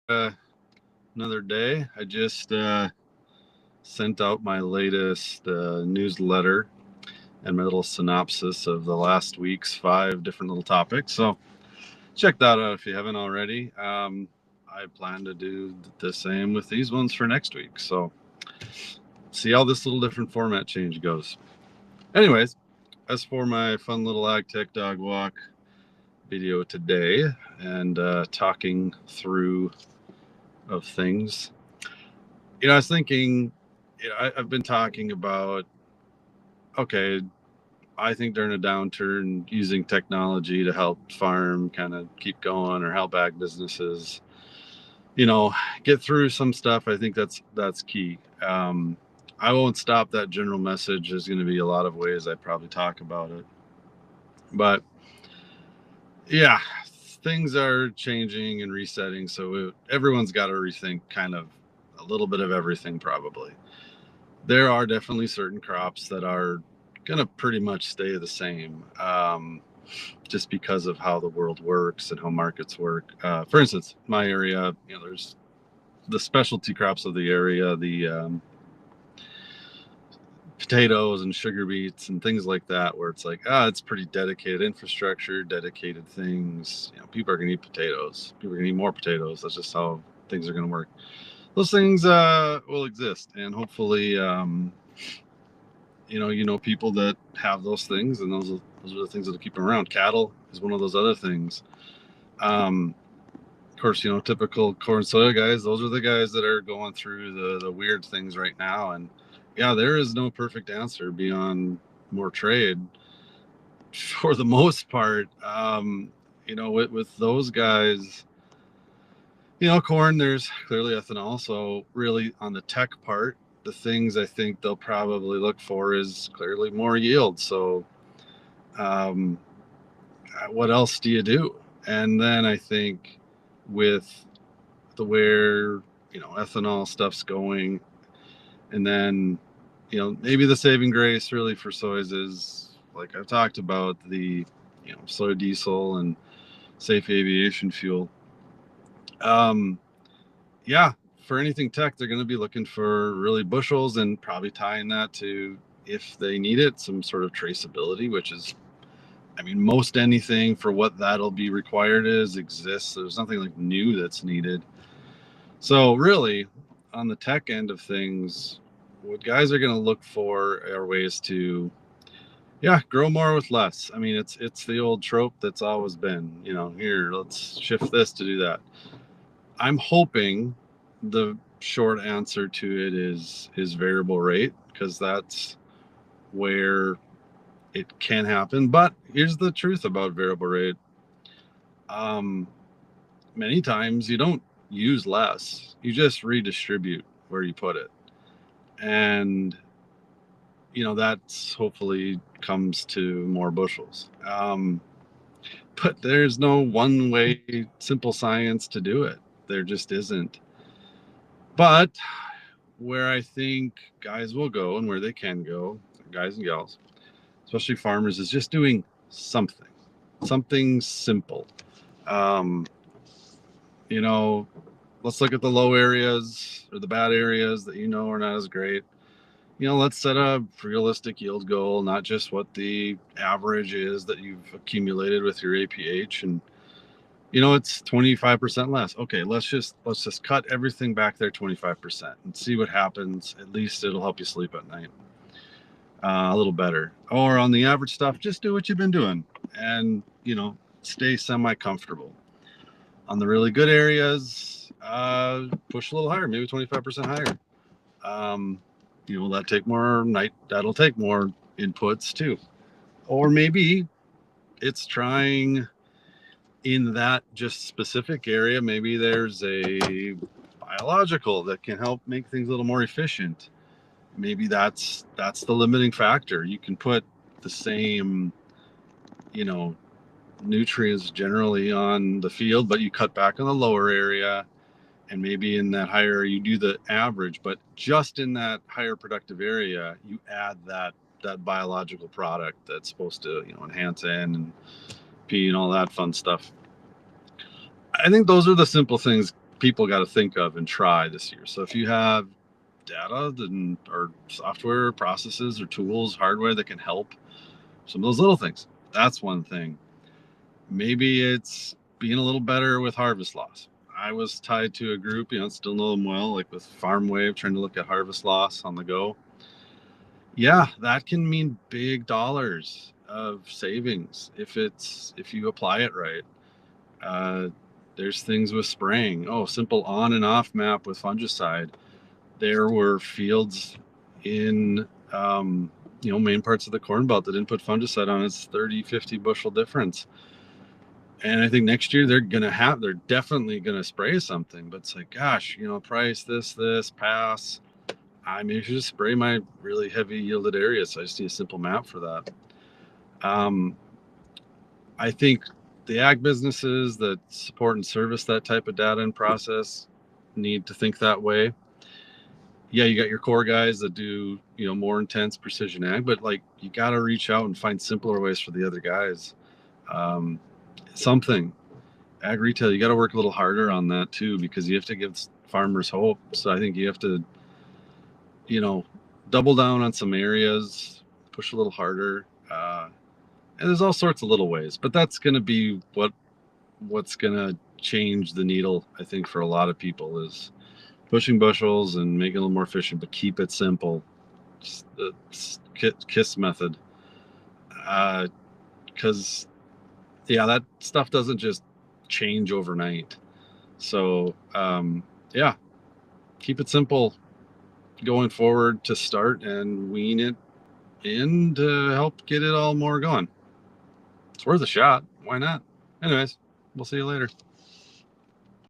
another day. I just sent out my latest newsletter and my little synopsis of the last week's 5 different little topics. So check that out if you haven't already. I plan to do the same with these ones for next week. So see how this little different format change goes. Anyways, as for my fun little ag tech dog walk video today and talking through of things, I was thinking, I've been talking about, okay, I think during a downturn, using technology to help farm kind of keep going or help ag businesses, you know, get through some stuff. I think that's key. I won't stop that general message. There's going to be a lot of ways I probably talk about it, but yeah, things are changing and resetting. So everyone's got to rethink kind of a little bit of everything, probably. There are definitely certain crops that are going to pretty much stay the same, just because of how the world works and how markets work. For instance, my area, there's the specialty crops of the area, the potatoes and sugar beets and things like that, where it's like, it's pretty dedicated infrastructure, dedicated things. People are going to eat potatoes. People are going to eat more potatoes. That's just how things are going to work. Those things will exist, and hopefully, people that have those things, and those are the things that'll keep them around. Cattle is one of those other things. Of course, typical corn soya guys. Those are the guys that are going through the weird things right now, and yeah, there is no perfect answer beyond more trade for the most part. With those guys, corn, there's clearly ethanol. So really on the tech part, the things I think they'll probably look for is clearly more yield. So um, what else do you do? And then I think with the where, ethanol stuff's going, and then, maybe the saving grace really for soys is, like I've talked about, the, soy diesel and safe aviation fuel. Um, yeah, for anything tech, they're going to be looking for really bushels, and probably tying that to, if they need it, some sort of traceability, which is, I mean, most anything for what that'll be required exists. There's nothing like new that's needed. So really, on the tech end of things, what guys are going to look for are ways to, yeah, grow more with less. I mean, it's the old trope that's always been, here, let's shift this to do that. I'm hoping the short answer to it is variable rate, because that's where it can happen. But here's the truth about variable rate. Um, Many times you don't use less, you just redistribute where you put it. And, that's hopefully comes to more bushels. But there's no one way, simple science to do it. There just isn't. But where I think guys will go, and where they can go, guys and gals, especially farmers, is just doing something simple. Um, you know, let's look at the low areas or the bad areas that are not as great. Let's set a realistic yield goal, not just what the average is that you've accumulated with your APH. And it's 25% less. Okay, let's just cut everything back there 25% and see what happens. At least it'll help you sleep at night a little better. Or on the average stuff, just do what you've been doing, and stay semi comfortable. On the really good areas, push a little higher, maybe 25% higher. Um, that'll take more inputs too. Or maybe it's trying in that just specific area. Maybe there's a biological that can help make things a little more efficient. Maybe that's the limiting factor. You can put the same, you know, nutrients generally on the field, but you cut back on the lower area, and maybe in that higher you do the average, but just in that higher productive area you add that biological product that's supposed to enhance N and P and all that fun stuff. I think those are the simple things people got to think of and try this year. So if you have data or software processes or tools, hardware that can help some of those little things, that's one thing. Maybe it's being a little better with harvest loss. I was tied to a group, still know them well, like with FarmWave, trying to look at harvest loss on the go. Yeah, that can mean big dollars of savings if you apply it right. There's things with spraying. Oh, simple on and off map with fungicide. There were fields in main parts of the Corn Belt that didn't put fungicide on. It's 30, 50 bushel difference. And I think next year they're definitely gonna spray something. But it's like, gosh, price this pass. I mean, you should just spray my really heavy yielded areas. So I just need a simple map for that. I think the ag businesses that support and service that type of data and process need to think that way. Yeah, you got your core guys that do, more intense precision ag, but like you got to reach out and find simpler ways for the other guys. Something ag retail, you got to work a little harder on that too, because you have to give farmers hope. So I think you have to, double down on some areas, push a little harder. And there's all sorts of little ways, but that's going to be what's going to change the needle, I think, for a lot of people is pushing bushels and making it a little more efficient, but keep it simple. Just the KISS method. Because, that stuff doesn't just change overnight. So, keep it simple going forward to start and wean it in to help get it all more going. It's worth a shot. Why not? Anyways, we'll see you later.